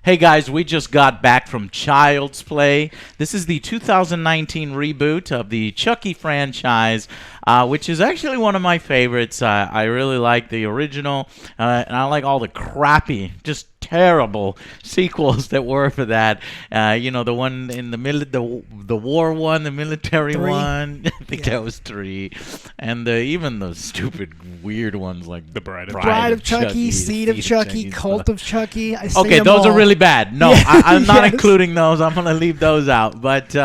Hey guys, we just got back from Child's Play. This is the 2019 reboot of the Chucky franchise, which is actually one of my favorites. I really like the original, and I like all the crappy, just terrible sequels that were for that. The one in the the war one, the military 3. one. I think that was 3, and even the stupid weird ones like The Bride of Chucky, Seed of Chucky, Cult of Chucky. I say Okay, them those are all. really bad. No, Yeah, I'm not yes. including those. I'm going to leave those out. But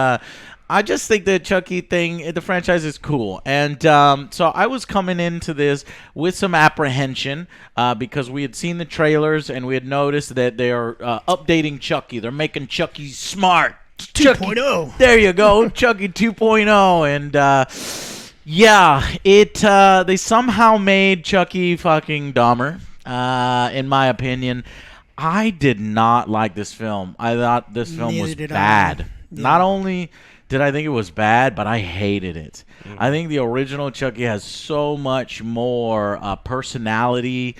I just think the Chucky thing, the franchise is cool. And so I was coming into this with some apprehension because we had seen the trailers and we had noticed that they are updating Chucky. Ththey're making Chucky smart. 2.0. There you go, Chucky 2.0. And they somehow made Chucky fucking dumber, in my opinion. I did not like this film. I thought this film Neither was did I. bad. Yeah. Not only did I think it was bad, but I hated it. I think the original Chucky has so much more personality,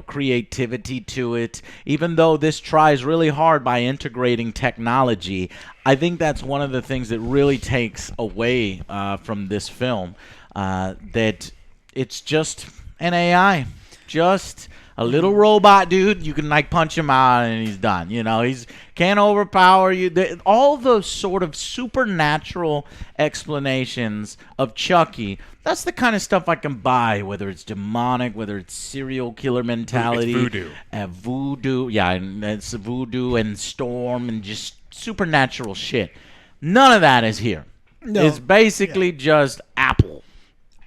creativity to it. Even though this tries really hard by integrating technology, I think that's one of the things that really takes away from this film. That it's just an AI, just a little robot dude. You can punch him out and he's done. He's can't overpower you. All those sort of supernatural explanations of Chucky. That's the kind of stuff I can buy, whether it's demonic, whether it's serial killer mentality. It's voodoo. Voodoo, yeah, and it's voodoo and storm and just supernatural shit. None of that is here. No. It's basically just Apple.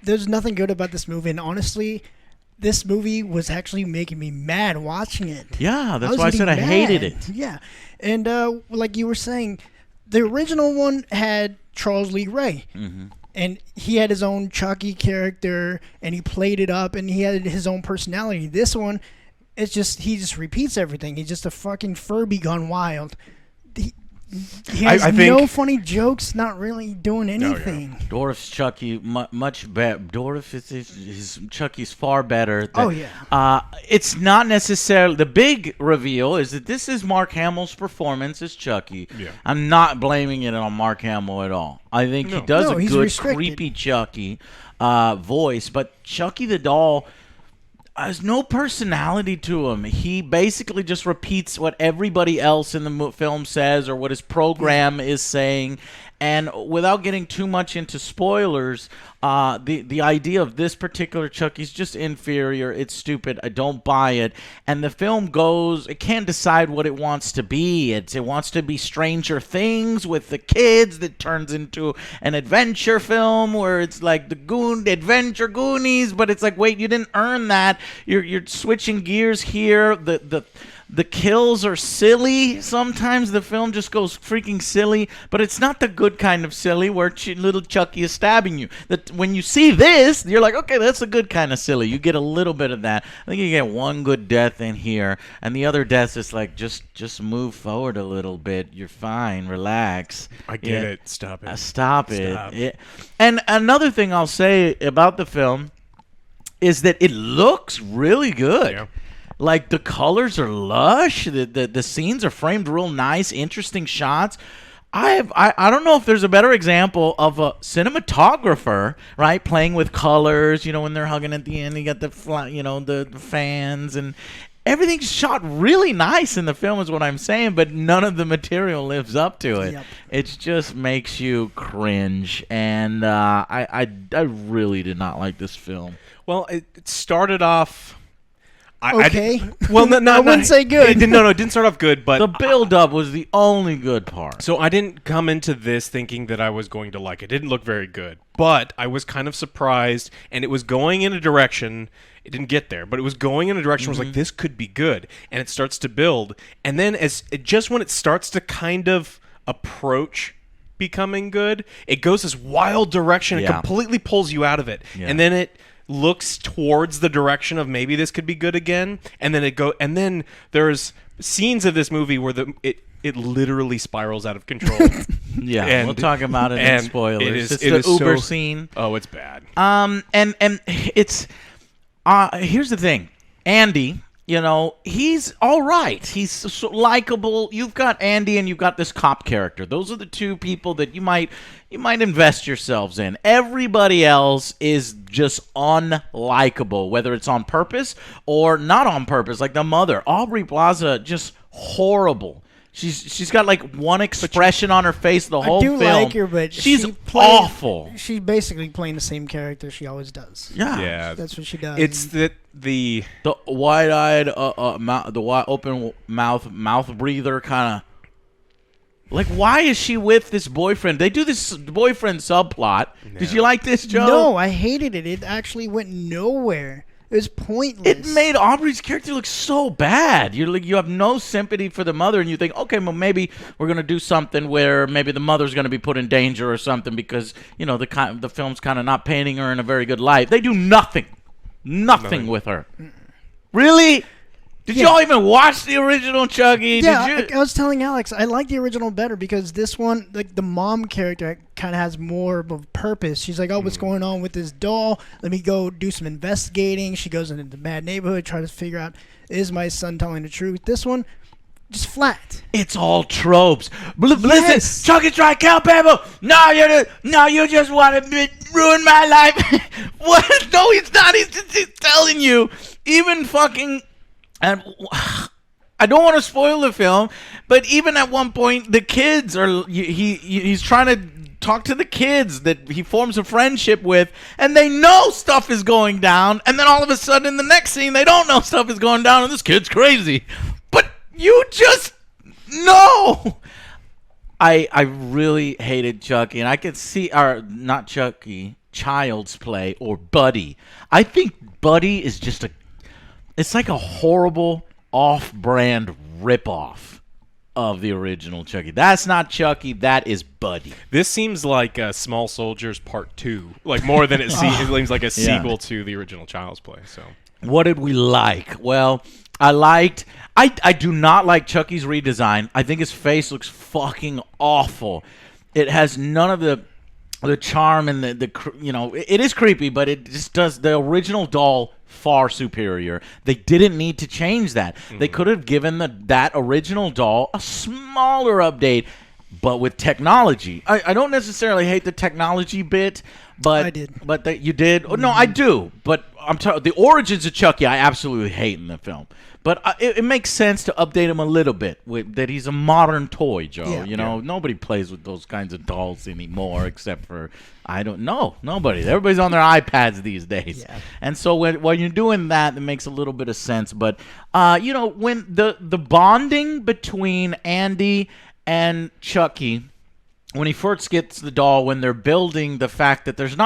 There's nothing good about this movie, and honestly, this movie was actually making me mad watching it. Yeah, that's was why I getting said I hated mad. it. Yeah, and like you were saying, the original one had Charles Lee Ray, and he had his own Chucky character, and he played it up, and he had his own personality. This one, he just repeats everything. He's just a fucking Furby gone wild. He has I think- no funny jokes, not really doing anything. Dorf's Chucky much better. Dorf is Chucky's far better. Oh, yeah. It's not necessarily the big reveal is that this is Mark Hamill's performance as Chucky. Yeah. I'm not blaming it on Mark Hamill at all. I think he No. does No, a he's good restricted. creepy Chucky voice, but Chucky the doll has no personality to him. He basically just repeats what everybody else in the film says or what his program is saying. And without getting too much into spoilers, the idea of this particular Chucky's just inferior. It's stupid. I don't buy it. And the film it can't decide what it wants to be. It wants to be Stranger Things with the kids that turns into an adventure film where it's like the Adventure Goonies, but it's like, wait, you didn't earn that. You're switching gears here. The kills are silly. Sometimes the film just goes freaking silly, but it's not the good kind of silly where little Chucky is stabbing you. When you see this, you're like, okay, that's a good kind of silly. You get a little bit of that. I think you get one good death in here, and the other deaths is like, just move forward a little bit. You're fine. Relax. I get it. Stop it. Stop it. Stop. And another thing I'll say about the film is that it looks really good. Yeah. Like, the colors are lush. The scenes are framed real nice, interesting shots. I don't know if there's a better example of a cinematographer, right, playing with colors. When they're hugging at the end, you got the fans and everything's shot really nice in the film is what I'm saying, but none of the material lives up to it. Yep. It just makes you cringe, and I really did not like this film. Well, it started off. Okay. Well, I wouldn't say good. It didn't start off good, but The build-up was the only good part. so I didn't come into this thinking that I was going to like it. It didn't look very good, but I was kind of surprised, and it was going in a direction. It didn't get there, but it was going in a direction. I was like, this could be good, and it starts to build, and then when it starts to kind of approach becoming good, it goes this wild direction. It Yeah. completely pulls you out of it, Yeah. and then it looks towards the direction of maybe this could be good again, and then there's scenes of this movie where it literally spirals out of control. Yeah, And- we'll talk about it in and spoilers. it It's is the Uber so- scene. Oh, it's bad. And it's here's the thing. Andy You know, he's all right. He's so likable. You've got Andy and you've got this cop character. Those are the two people that you might invest yourselves in. Everybody else is just unlikable, whether it's on purpose or not on purpose. Like the mother, Aubrey Plaza, just horrible. She's got like one expression on her face the whole I do film. like her, but she's she played- awful. She's basically playing the same character she always does. Yeah, That's what she does. it's the The wide-eyed, the wide open mouth breather kind of. Like, why is she with this boyfriend? They do this boyfriend subplot. Did you like this, Joe? No, I hated it. It actually went nowhere. It was pointless. It made Aubrey's character look so bad. You have no sympathy for the mother, and you think, okay, well, maybe we're gonna do something where maybe the mother's gonna be put in danger or something because the film's kind of not painting her in a very good light. They do nothing with her. Really? Did y'all even watch the original Chucky? Yeah, Did you? I was telling Alex, I like the original better because this one, like the mom character, kind of has more of a purpose. She's like, oh, what's going on with this doll? Let me go do some investigating. She goes into the bad neighborhood, try to figure out, is my son telling the truth? This one, just flat. It's all tropes. Yes. Listen, Chucky tried to kill people. No, you just want to ruin my life. What? No, he's not. He's telling you. Even fucking. And I don't want to spoil the film, but even at one point, the kids are. He's trying to talk to the kids that he forms a friendship with, and they know stuff is going down. And then all of a sudden, in the next scene, they don't know stuff is going down, and this kid's crazy. But you just know. I really hated Chucky, and I could see, or not Chucky, Child's Play or Buddy. I think Buddy is just it's like a horrible off-brand ripoff of the original Chucky. That's not Chucky. That is Buddy. This seems like Small Soldiers Part 2, like more than it seems like a sequel to the original Child's Play. So, what did we like? Well, I do not like Chucky's redesign. I think his face looks fucking awful. It has none of the charm and it is creepy, but it just does the original doll far superior. They didn't need to change that. They could have given that original doll a smaller update, but with technology. I don't necessarily hate the technology bit, but I did. But you did? Oh, no, I do. But the origins of Chucky, I absolutely hate in the film. But it makes sense to update him a little bit. That he's a modern toy, Joe. Yeah. Nobody plays with those kinds of dolls anymore, except for nobody. Everybody's on their iPads these days. Yeah. And so when you're doing that, it makes a little bit of sense. But when the bonding between Andy and Chucky, when he first gets the doll, when they're building the fact that there's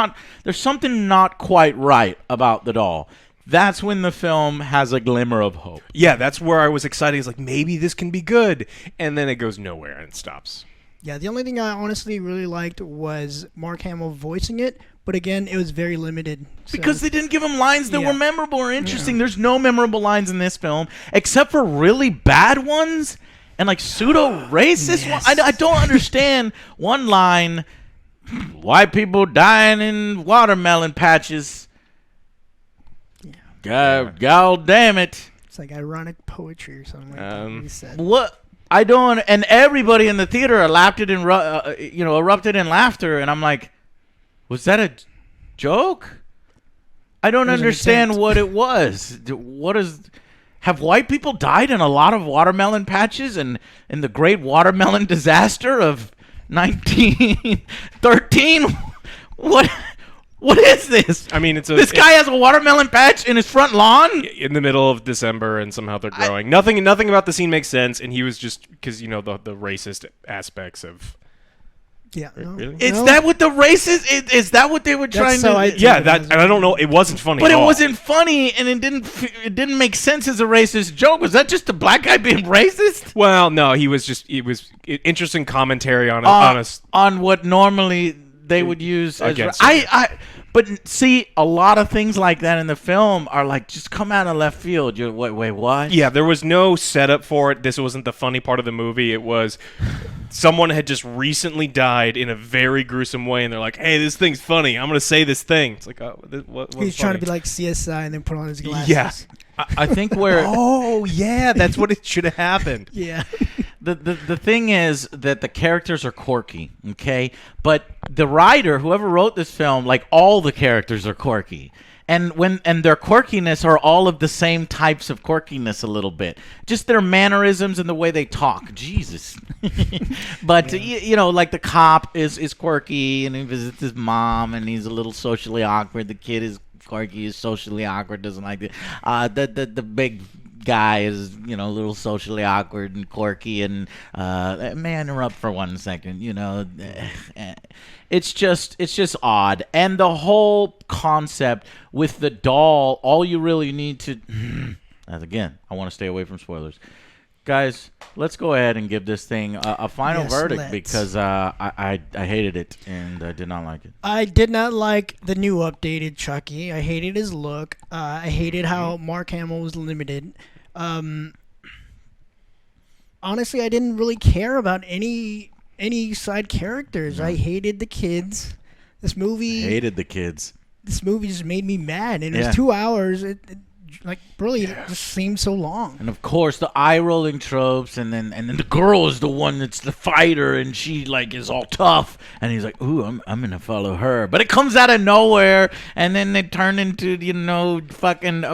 something not quite right about the doll. That's when the film has a glimmer of hope. yeah, that's where I was excited. It's like, maybe this can be good. And then it goes nowhere and stops. Yeah, the only thing I honestly really liked was Mark Hamill voicing it, but again, it was very limited. So. Because they didn't give him lines that Yeah. were memorable or interesting. There's no memorable lines in this film, except for really bad ones and like pseudo-racist ones. I don't understand one line, white people dying in watermelon patches. God damn it. It's like ironic poetry or something like that. He said. What? I don't, and everybody in the theater erupted in laughter, and I'm like, was that a joke? I don't There's an understand intent. what it was. Have white people died in a lot of watermelon patches and in the great watermelon disaster of 1913? What is this? I mean, this guy has a watermelon patch in his front lawn? in the middle of December, and somehow they're growing. Nothing about the scene makes sense, and he was just because the racist aspects of. Yeah. No, Really? Is no. that what the racist is that what they were trying how to I- Yeah, that and I don't know. It wasn't funny, But at it all. wasn't funny, and it didn't make sense as a racist joke. Was that just a black guy being racist? Well, no, he was just. It was interesting commentary on On what normally they would use as Against but see, a lot of things like that in the film are like just come out of left field. You're wait, what? Yeah, there was no setup for it. This wasn't the funny part of the movie. It was someone had just recently died in a very gruesome way, and they're like, "Hey, this thing's funny. I'm gonna say this thing." It's like, oh, what He's trying to be like CSI and then put on his glasses. Yeah. I think where Oh yeah, that's what it should have happened. Yeah. the thing is that the characters are quirky, okay? But the writer, whoever wrote this film, like all the characters are quirky. And their quirkiness are all of the same types of quirkiness a little bit. Just their mannerisms and the way they talk. Jesus. But you know, like the cop is quirky and he visits his mom and he's a little socially awkward. The kid is quirky, is socially awkward, doesn't like it. The big guy is, you know, a little socially awkward and quirky and may I interrupt for 1 second, you know. It's just odd. And the whole concept with the doll, all you really need to as again, I want to stay away from spoilers. Guys, let's go ahead and give this thing a final verdict, let's. because I hated it and I did not like it. I did not like the new updated Chucky. I hated his look. I hated how Mark Hamill was limited. Honestly, I didn't really care about any side characters. I hated the kids. This movie Hated the kids. This movie just made me mad, and it Yeah. was 2 hours. It just seemed so long. And of course the eye rolling tropes, and then the girl is the one that's the fighter, and she like is all tough, and he's like, ooh, I'm gonna follow her, but it comes out of nowhere, and then they turn into, you know, fucking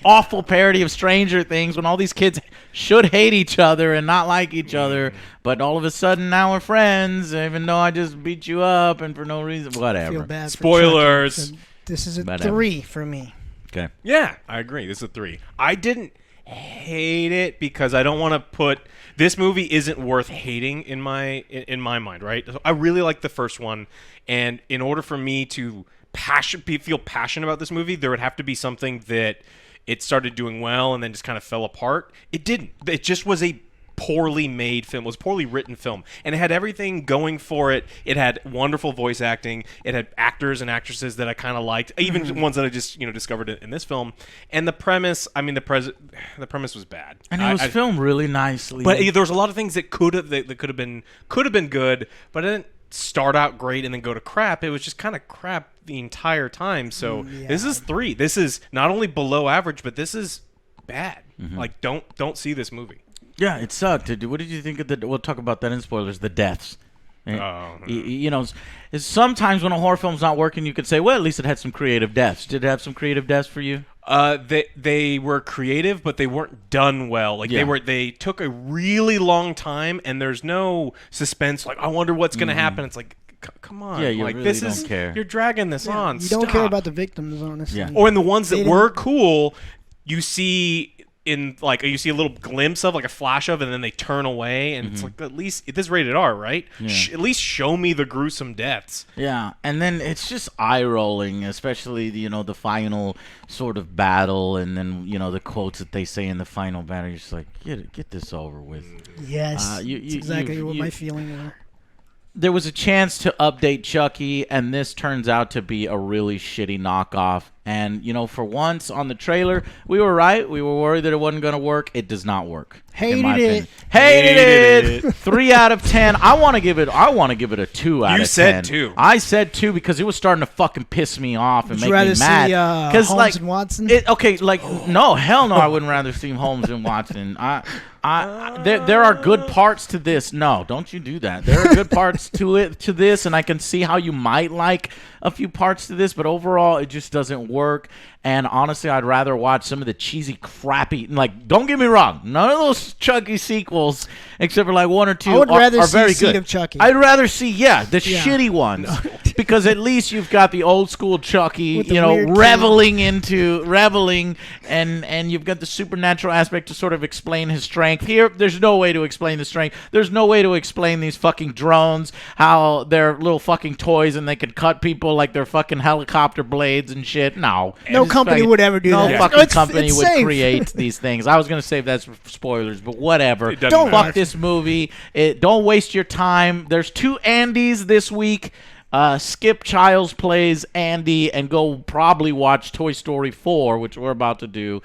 awful parody of Stranger Things when all these kids should hate each other and not like each other, but all of a sudden now we're friends, even though I just beat you up and for no reason. I Whatever. feel bad. Spoilers. For Chucky. So this is a Whatever. 3 for me. Okay. Yeah, I agree. This is a 3. I didn't hate it because I don't want to put this movie isn't worth hating in my mind, right? So I really like the first one, and in order for me to feel passionate about this movie, there would have to be something that it started doing well and then just kind of fell apart. It didn't. It just was a poorly made film. It was a poorly written film, and it had everything going for it. It had wonderful voice acting. It had actors and actresses that I kind of liked, even ones that I just discovered in this film. And the premise, I mean, the premise was bad. And it was filmed really nicely. But there was a lot of things that could have been good, but it didn't start out great and then go to crap. It was just kind of crap the entire time. So this is 3. This is not only below average, but this is bad. Like don't see this movie. Yeah, it sucked. What did you think of the? We'll talk about that in spoilers. The deaths. You know, sometimes when a horror film's not working, you could say, well, at least it had some creative deaths. Did it have some creative deaths for you? They were creative, but they weren't done well. Like they took a really long time, and there's no suspense. Like, I wonder what's gonna happen. It's like, come on, Yeah, you like really this don't is care. You're dragging this on. You don't care Stop. about the victims, honestly. Yeah. Or in the ones that They were didn't- cool, you see you see a little glimpse of, like a flash of, and then they turn away, and it's like, at least this is rated R, right? At least show me the gruesome deaths. Yeah, and then it's just eye rolling, especially the final sort of battle, and then the quotes that they say in the final battle. You're just like, get this over with. Yes, That's exactly what my feeling were. There was a chance to update Chucky, and this turns out to be a really shitty knockoff. And, for once on the trailer, we were right. We were worried that it wasn't going to work. It does not work. in my Hated opinion. it. Hated it. 3 out of 10. I want to give it a 2 out of 10. You said 2. I said 2 because it was starting to fucking piss me off and Would make you rather me mad. see Holmes and Watson? No, hell no, I wouldn't rather see Holmes and Watson. There are good parts to this. No, don't you do that. There are good parts to this, and I can see how you might like a few parts to this, but overall, it just doesn't work. And honestly, I'd rather watch some of the cheesy, crappy. Like, don't get me wrong, none of those Chucky sequels, except for like 1 or 2, I would rather are see very Seed good. of Chucky. I'd rather see the shitty ones, because at least you've got the old school Chucky, With the weird reveling, and you've got the supernatural aspect to sort of explain his strength. Here, there's no way to explain the strength. There's no way to explain these fucking drones, how they're little fucking toys and they can cut people like they're fucking helicopter blades and shit. No company would ever do no that. fucking It's company would safe. create these things. I was gonna save that for spoilers, but whatever. Don't Fuck watch this movie. Don't waste your time. There's 2 Andys this week. skip Child's Plays Andy and go probably watch Toy Story 4, which we're about to do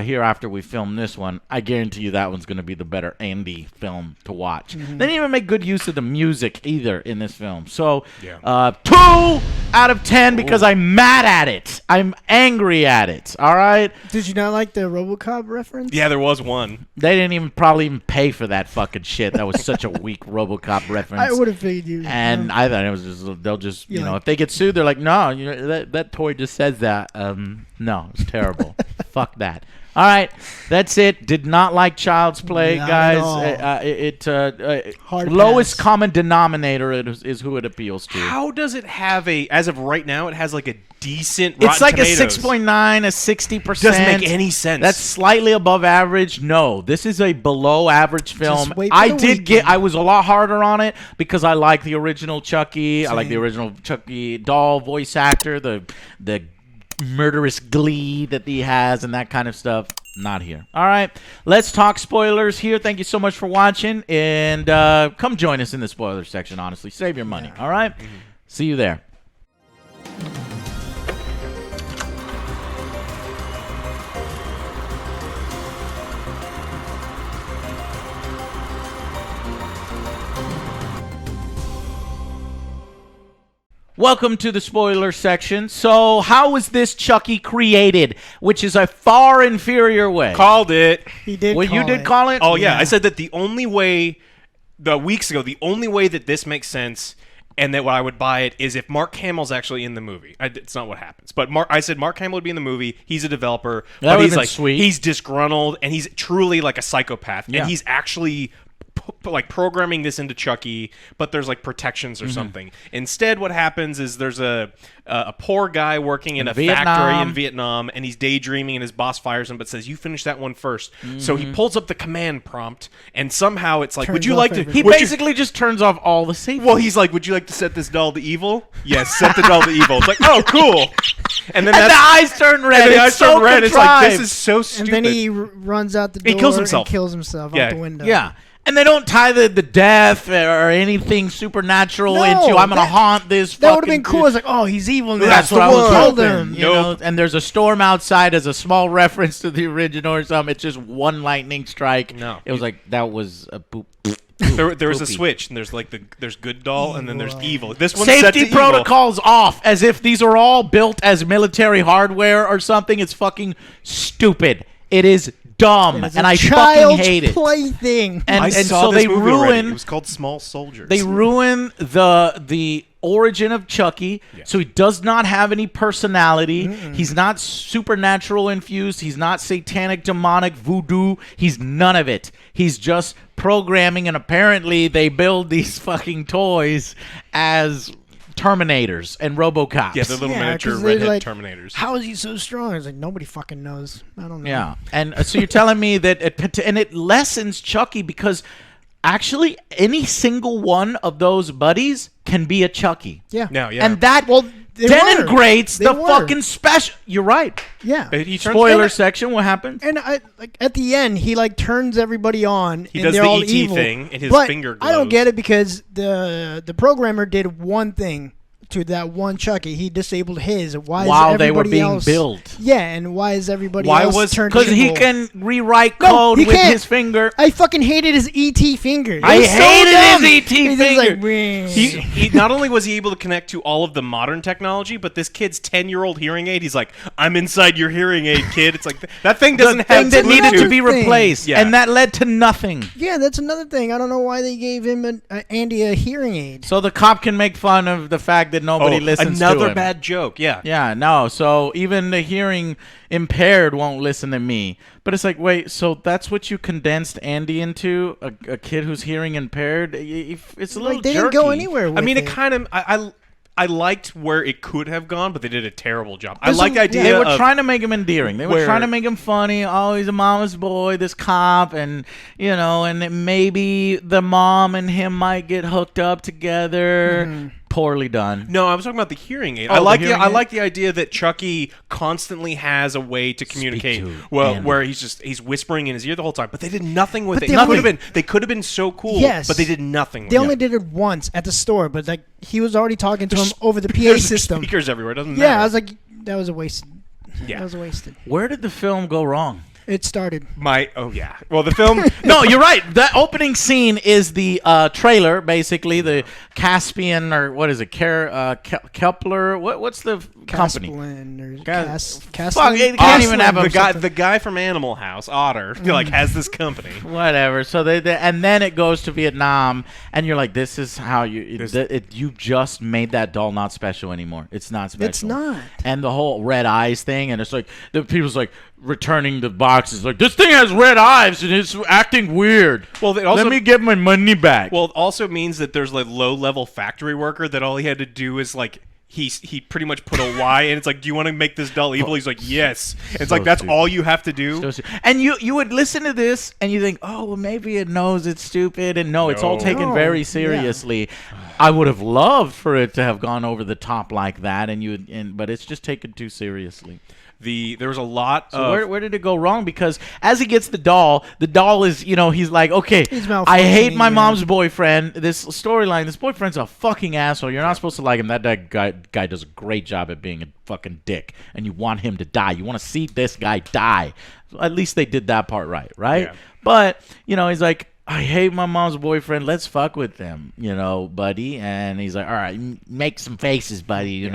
here after we film this one. I guarantee you that one's going to be the better Andy film to watch. They didn't even make good use of the music either in this film. So 2 out of 10 because I'm mad at it. I'm angry at it. All right? Did you not like the RoboCop reference? Yeah, there was one. They didn't probably even pay for that fucking shit. That was such a weak RoboCop reference. I would have figured you. And I thought it was just, they'll just, You know, like- if they get sued, they're like, no, that toy just says that. No, it's terrible. Fuck that. All right, that's it. Did not like Child's Play, Not guys. at all. Hard Lowest pass. common denominator is who it appeals to. How does it have as of right now, it has like a decent It's Rotten like Tomatoes. a 6.9, a 60%. Doesn't make any sense. That's slightly above average. No, this is a below average film. wait for I the did weekend. I was a lot harder on it because I like the original Chucky. I like the Same. original Chucky doll voice actor, the murderous glee that he has and that kind of stuff. Not here. All right, let's talk spoilers here. Thank you so much for watching, and come join us in the spoiler section. Honestly, save your money. All right, see you there. Welcome to the spoiler section. So, how was this Chucky created? Which is a far inferior way. Called it. He did. Well, you call did it. call it? Oh yeah, I said that the only way, weeks ago, the only way that this makes sense and that I would buy it is if Mark Hamill's actually in the movie. It's not what happens, but I said Mark Hamill would be in the movie. He's a developer, That but would've he's been like sweet. he's disgruntled and he's truly like a psychopath, Yeah. and he's actually like programming this into Chucky, but there's like protections or Mm-hmm. something. Instead, what happens is there's a poor guy working in a Vietnam. factory in Vietnam, and he's daydreaming, and his boss fires him, but says, "You finish that one first." So Mm-hmm. he pulls up the command prompt, and somehow it's like, "Would Turns you off like to?" everything. He would you- basically just turns off all the safety. well, he's like, "Would you like to set this doll to evil?" Yes, set the doll to evil. It's like, "Oh, cool." And then and the that's eyes turn red. and the It's eyes so turn red. It's like, this contrived. is so And stupid. then he runs out the door. He kills himself. And kills himself Yeah. out the window. Yeah. And they don't tie the death or anything supernatural No, into, I'm going to that- haunt this That would have fucking been cool. It's like, oh, he's evil now. That's what the I was one. Killed hoping. him. You know, Nope. and there's a storm outside as a small reference to the original or something. It's just one lightning strike. No. It was like, that was a poop. there was a Poopy. switch, and there's like there's good doll, and then there's evil. This one's set to Safety evil. protocols off, as if these are all built as military hardware or something. It's fucking stupid. It is dumb, It's and a I fucking child's hate it. plaything. And, I and saw so this they movie already. ruin It was called Small Soldiers. they ruin the origin of Chucky. So he does not have any personality. He's not supernatural infused. He's not satanic, demonic, voodoo. He's none of it. He's just programming, and apparently they build these fucking toys as Terminators and RoboCops. Yeah, they're little Yeah, miniature 'cause they're redhead like, Terminators. How is he so strong? It's like nobody fucking knows. I don't know. Yeah, and so you're telling me that it lessens Chucky because actually any single one of those buddies can be a Chucky. Yeah. Now, yeah. And that they denigrates were. the They were. fucking special. You're right. Yeah. He turns- Spoiler and- section. What happened? And I like at the end, he like turns everybody on. He and does they're the all ET evil. thing, and his But finger I don't glows. get it because the programmer did one thing to that one Chucky. He disabled his. Why is While they were everybody being else, built. Yeah, and why is everybody Why else was- turned Because he evil? can rewrite No, code he with can't. his finger. I fucking hated his ET finger. I It was so hated dumb. his ET He's just finger. like, "Wah." He not only was he able to connect to all of the modern technology, but this kid's 10-year-old hearing aid, he's like, "I'm inside your hearing aid, kid." It's like that thing doesn't The have thing that needed to Bluetooth. be thing. replaced, Yeah. and that led to nothing. Yeah, that's another thing. I don't know why they gave him Andy a hearing aid. So the cop can make fun of the fact that nobody listens to him. Another bad joke. Yeah. Yeah, no. So even the hearing impaired won't listen to me. But it's like, wait, so that's what you condensed Andy into? A kid who's hearing impaired? It's a little Like they didn't go jerky. anywhere with I mean, it. it kind of I liked where it could have gone, but they did a terrible job. I There's like the some- idea They were of trying to make him endearing. They were where- trying to make him funny. Oh, he's a mama's boy, this cop, and and maybe the mom and him might get hooked up together. poorly done. No, I was talking about the hearing aid. Oh, I like the hearing I aid? like the idea that Chucky constantly has a way to communicate. to Well, Andy. where he's whispering in his ear the whole time, but they did nothing with But it. they only- They could have been so cool, Yes. but they did nothing with They it. only did it once at the store, but like he was already talking to him There's- over the PA There's system. speakers everywhere. It doesn't Yeah, matter. I was like, that was a waste. Yeah. That was wasted. Where did the film go wrong? It started. Well, the film. No, you're right. That opening scene is the trailer, basically the Caspian or what is it, Kepler? What's the company? Castellan or Cas- Castellan? Fuck, it can't even have the guy, something. the guy from Animal House, Otter, like has this company. Whatever. So they and then it goes to Vietnam, and you're like, this is how you you just made that doll not special anymore. It's not special. It's not. And the whole red eyes thing, and it's like the people's like returning the boxes, like this thing has red eyes and it's acting weird. Well, it also- let me get my money back. Well, it also means that there's like low-level factory worker that all he had to do is like he pretty much put a Y, and it's like, do you want to make this doll evil? He's like, yes. And it's So like that's stupid. all you have to do. And you would listen to this and you think, oh, well, maybe it knows it's stupid, and no, it's all No. taken No, very yeah. seriously. I would have loved for it to have gone over the top like that, but it's just taken too seriously. There was a lot So of where did it go wrong? Because as he gets the doll is, he's like, okay, He's I hate my malfunctioning, mom's boyfriend. This storyline, this boyfriend's a fucking asshole. You're not supposed to like him. That guy does a great job at being a fucking dick, and you want him to die. You want to see this guy die. So at least they did that part right? Yeah. But, he's like, I hate my mom's boyfriend. Let's fuck with them, buddy. And he's like, all right, make some faces, buddy.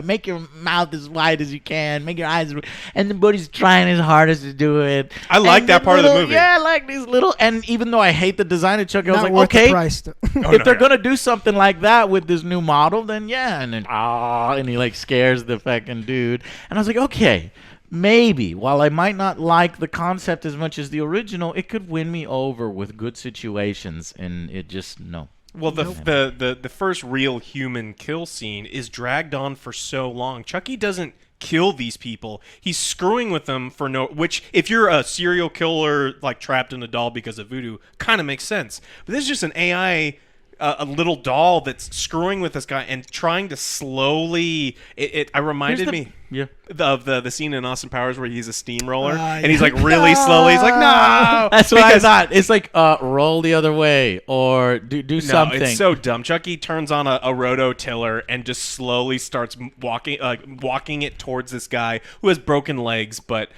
Make your mouth as wide as you can. Make your eyes. And the buddy's trying his hardest to do it. I like And that part of the movie. Yeah, I like these little. And even though I hate the design of Chucky, I was Not like, worth the okay, price, though. if they're gonna do something like that with this new model, then yeah. And then and he like scares the fucking dude. And I was like, okay. Maybe, while I might not like the concept as much as the original, it could win me over with good situations, and it just no. Well, the first real human kill scene is dragged on for so long. Chucky doesn't kill these people. He's screwing with them for which if you're a serial killer like trapped in a doll because of voodoo, kind of makes sense. But this is just an AI a little doll that's screwing with this guy and trying to slowly I reminded me Yeah. of the scene in Austin Powers where he's a steamroller and yeah. he's like really slowly. He's like, no. That's what I Because- thought. It's like roll the other way or do something. No, it's so dumb. Chucky turns on a rototiller and just slowly starts walking it towards this guy who has broken legs, but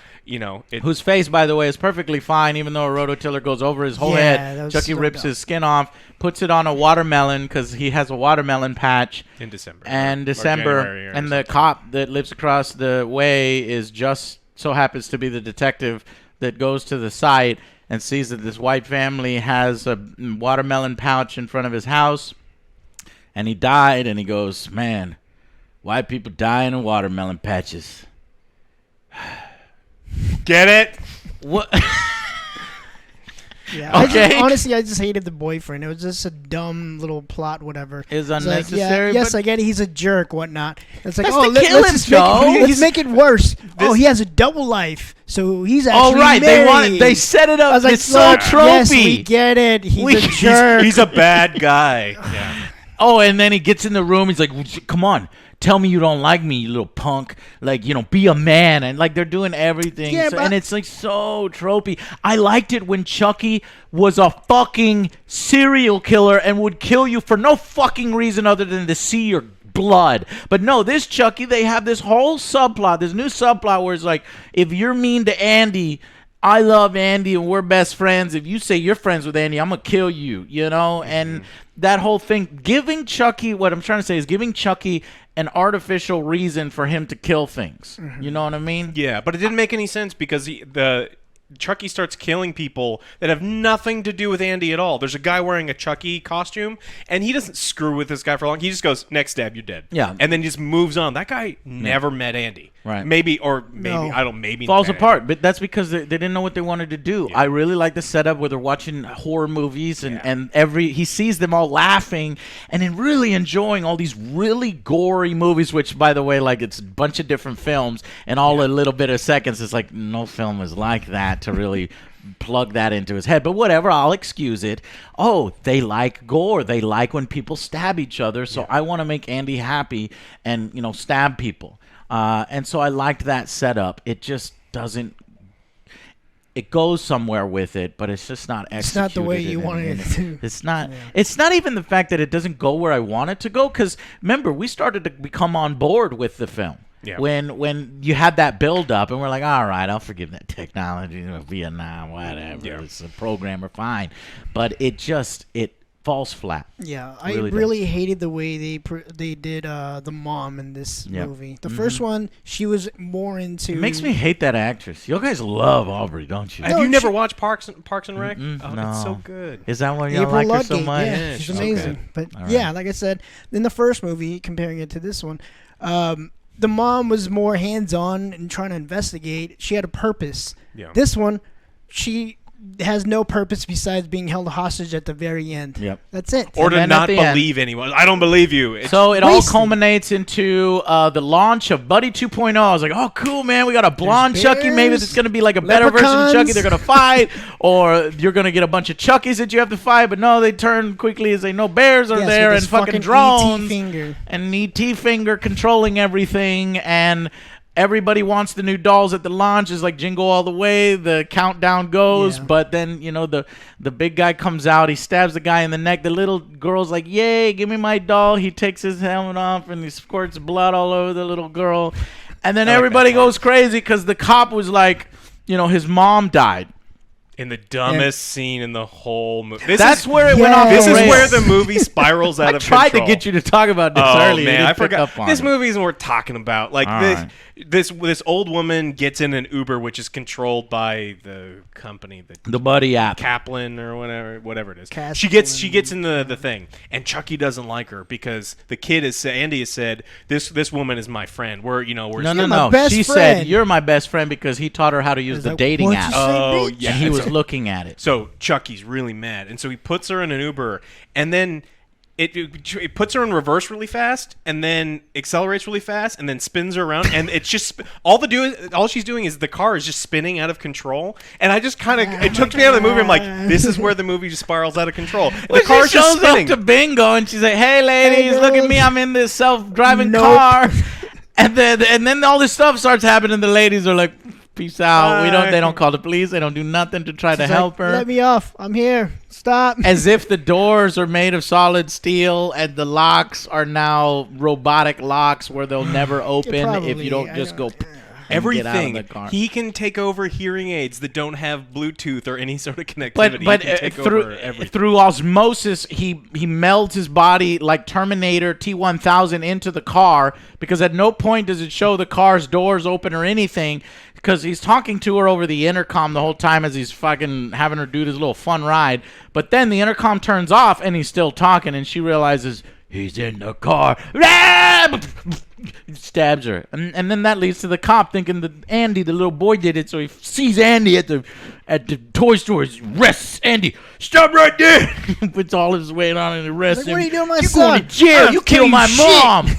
Whose face, by the way, is perfectly fine, even though a rototiller goes over his whole Yeah, that head. was Chucky so rips dumb. his skin off, puts it on a watermelon because he has a watermelon patch. in December. And Or December, January or and the something. cop that lives across the way is just so happens to be the detective that goes to the site and sees that this white family has a watermelon pouch in front of his house, and he died, and he goes, man, white people dying in watermelon patches. Get it? What? Yeah. Okay. Honestly, I just hated the boyfriend. It was just a dumb little plot, whatever. Is It's like, unnecessary. yes, but I get it. He's a jerk, whatnot. It's like, That's oh, to let, kill let's him, just make Joe. it, let's make it worse. Oh, he has a double life, so he's actually oh right, married. they set it up. I was like, it's so look, tropey. yes, we get it. He's a jerk. He's a bad guy. Yeah. Oh, and then he gets in the room. He's like, "Come on, tell me you don't like me, you little punk. Like, be a man." And like they're doing everything, Yeah, and it's like so tropey. I liked it when Chucky was a fucking serial killer and would kill you for no fucking reason other than to see your blood. But no, this Chucky, they have this whole subplot, this new subplot where it's like, if you're mean to Andy, I love Andy and we're best friends. If you say you're friends with Andy, I'm going to kill you, And that whole thing, giving Chucky, what I'm trying to say is giving Chucky an artificial reason for him to kill things. You know what I mean? Yeah, but it didn't make any sense because Chucky starts killing people that have nothing to do with Andy at all. There's a guy wearing a Chucky costume, and he doesn't screw with this guy for long. He just goes, next stab, you're dead. Yeah. And then just moves on. That guy never met Andy. Right. Maybe, No. I don't, maybe. Falls met apart, Andy. but that's because they didn't know what they wanted to do. I really like the setup where they're watching horror movies and he sees them all laughing and then really enjoying all these really gory movies, which, by the way, like it's a bunch of different films and all a little bit of seconds. It's like no film is like that to really plug that into his head. But whatever, I'll excuse it. Oh, they like gore. They like when people stab each other. So I want to make Andy happy and, stab people. And so I liked that setup. It just doesn't. It goes somewhere with it, but it's just not executed. It's not the way you wanted it to. It's not. Yeah. It's not even the fact that it doesn't go where I want it to go. Because remember, we started to become on board with the film. Yeah. When you had that build up, and we're like, all right, I'll forgive that technology, Vietnam, whatever. Yeah. It's a programmer, fine. But it falls flat. Yeah, I really hated the way they did the mom in this movie. The first one, she was more into. It makes me hate that actress. You guys love Aubrey, don't you? Have you never watched Parks and Rec? Oh, no. It's so good. Is that why you like her so much? Yeah, she's amazing. Okay. But like I said, in the first movie, comparing it to this one, the mom was more hands-on and trying to investigate. She had a purpose. Yeah. This one, she has no purpose besides being held hostage at the very end. Yep. That's it. Or to not believe anyone. I don't believe you. So it all culminates into the launch of Buddy 2.0. I was like, oh, cool, man. We got a blonde Chucky. Maybe it's going to be like a better version of Chucky. They're going to fight. Or you're going to get a bunch of Chuckies that you have to fight. But no, they turn quickly as they know bears are there and fucking drones. And E.T. finger controlling everything. And everybody wants the new dolls at the launch. It's like Jingle All the Way. The countdown goes, but then the big guy comes out. He stabs the guy in the neck. The little girl's like, "Yay, give me my doll." He takes his helmet off and he squirts blood all over the little girl. And then everybody goes crazy because the cop was like, his mom died. In the dumbest scene in the whole movie. That's where it went off. This is where the movie spirals out of control. I tried to get you to talk about this earlier. Man, I forgot. This movie isn't worth talking about. Like this old woman gets in an Uber, which is controlled by the company, the Buddy app, Kaplan or whatever it is. She gets in the thing, and Chucky doesn't like her because the kid Andy has said this woman is my friend. We're no. She said you're my best friend because he taught her how to use the dating app. Oh yeah, and he was looking at it. So Chucky's really mad, and so he puts her in an Uber, and then it puts her in reverse really fast, and then accelerates really fast, and then spins her around, and it's just all she's doing is the car is just spinning out of control, and I just kind of it took me out of the movie. I'm like, this is where the movie just spirals out of control. The car's she just shows spinning. Up to Bingo, and she's like, "Hey, ladies, look at me! I'm in this self-driving car," and then all this stuff starts happening. The ladies are like, peace out. They don't call the police. They don't do nothing to try to help her. Let me off. I'm here. Stop. As if the doors are made of solid steel and the locks are now robotic locks where they'll never open if you don't just go everything. Get out of the car. He can take over hearing aids that don't have Bluetooth or any sort of connectivity. But through osmosis, he melds his body like Terminator T-1000 into the car, because at no point does it show the car's doors open or anything, because he's talking to her over the intercom the whole time as he's fucking having her do this little fun ride. But then the intercom turns off and he's still talking, and she realizes he's in the car. Stabs her, and then that leads to the cop thinking that Andy, the little boy, did it. So he sees Andy at the toy store. He arrests Andy. Stop right there! Puts all his weight on and arrests him. What are you doing, my son? You're going to jail. You killed my mom.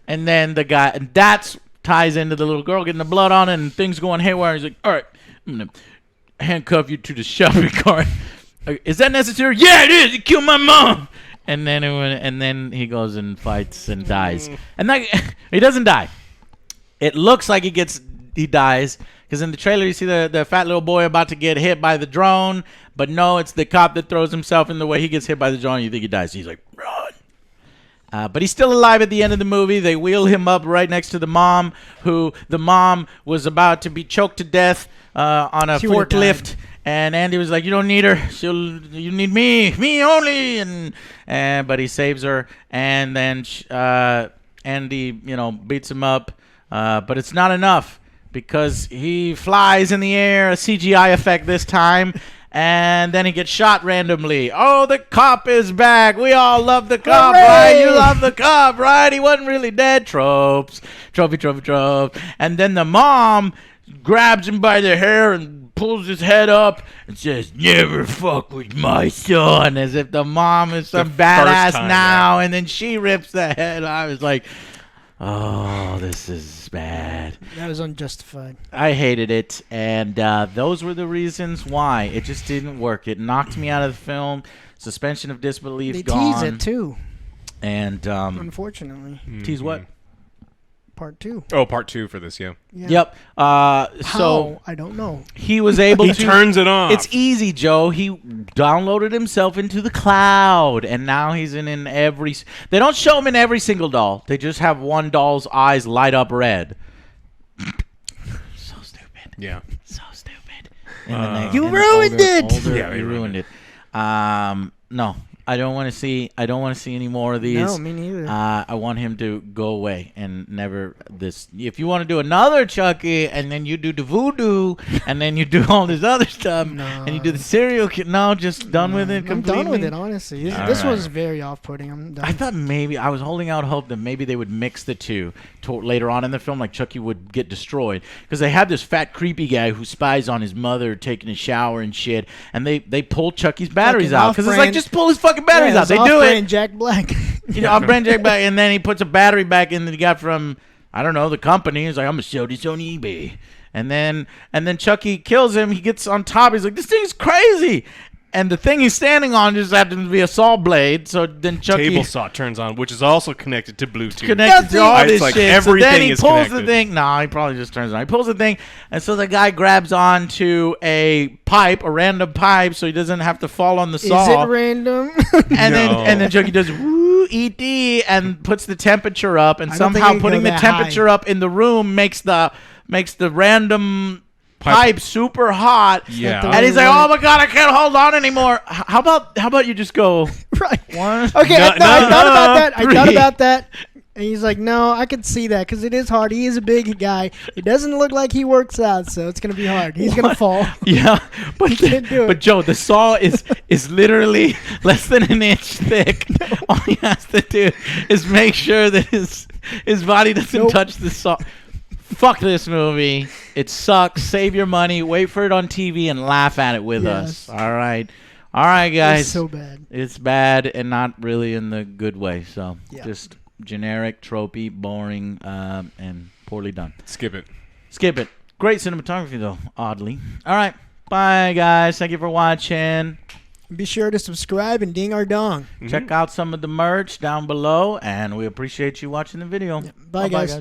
And then the guy, and that's ties into the little girl getting the blood on it and things going haywire. He's like, all right, I'm going to handcuff you to the shopping cart. Is that necessary? Yeah, it is. You killed my mom. And then he goes and fights and dies. And he doesn't die. It looks like he dies, because in the trailer you see the fat little boy about to get hit by the drone, but no, it's the cop that throws himself in the way. He gets hit by the drone and you think he dies. He's like, run. But he's still alive at the end of the movie. They wheel him up right next to the mom, who the mom was about to be choked to death on a forklift. And Andy was like, "You don't need her. You need me only." But he saves her, and then Andy, beats him up. But it's not enough, because he flies in the air, a CGI effect this time, and then he gets shot randomly. Oh, the cop is back. We all love the cop, right? You love the cop, right? He wasn't really dead. Tropes. And then the mom grabs him by the hair and pulls his head up and says, "Never fuck with my son," as if the mom is some badass now. And then she rips the head off. I was like, Oh, this is bad. That was unjustified. I hated it, and those were the reasons why. It just didn't work. It knocked me out of the film. Suspension of disbelief They gone. tease it too, And unfortunately. tease what? Part 2. Oh, part 2 for this, yeah. Yeah. Yep. How? So I don't know. he was able He to turns it off. It's easy, Joe. He downloaded himself into the cloud, and now he's in every. They don't show him in every single doll. They just have one doll's eyes light up red. So stupid. Yeah. So stupid. And You ruined it! Yeah, you you ruined it. No, I don't want to see. I don't want to see any more of these. No, me neither. I want him to go away and never this. If you want to do another Chucky, and then you do the voodoo, and then you do all this other stuff, and you do the serial killer, no, just done with it I'm completely. done with it, honestly. This All right. was very off-putting. I'm done. I thought maybe I was holding out hope that maybe they would mix the two later on in the film, like Chucky would get destroyed because they have this fat creepy guy who spies on his mother taking a shower and shit, and they pull Chucky's batteries Fucking out because it's like off-brand- just pull his fucking batteries out. They do it. Jack Black. You know, I'll bring Jack back, and then he puts a battery back in that he got from, I don't know, the company. He's like, I'm gonna sell this on eBay, and then Chucky kills him. He gets on top. He's like, this thing's crazy, and the thing he's standing on just happens to be a saw blade. So then Chucky Table saw turns on, which is also connected to Bluetooth. connected to all It's this like shit. So then everything he is pulls the connected. thing. No, he probably just turns it on. He pulls the thing, and so the guy grabs onto a pipe, a random pipe, so he doesn't have to fall on the Is saw. it random? And No. then Chucky does woo ED and puts the temperature up, and I don't think somehow it can putting go the that temperature up in the room makes the random pipe super hot. Yeah. And he's like, "Oh my god, I can't hold on anymore." How about you just go Right. one? Okay, No, I thought about that. I thought three. about that. And he's like, no, I could see that because it is hard. He is a big guy. It doesn't look like he works out, so it's going to be hard. He's going to fall. Yeah, but can't do it. but Joe, the saw is literally less than an inch thick. All he has to do is make sure that his body doesn't Nope. touch the saw. Fuck this movie. It sucks. Save your money. Wait for it on TV and laugh at it with us. Yes. All right, guys. It's so bad. It's bad and not really in the good way. So Yeah. just generic, tropey, boring, and poorly done. Skip it. Skip it. Great cinematography, though, oddly. All right. Bye, guys. Thank you for watching. Be sure to subscribe and ding our dong. Check out some of the merch down below, and we appreciate you watching the video. Bye, guys.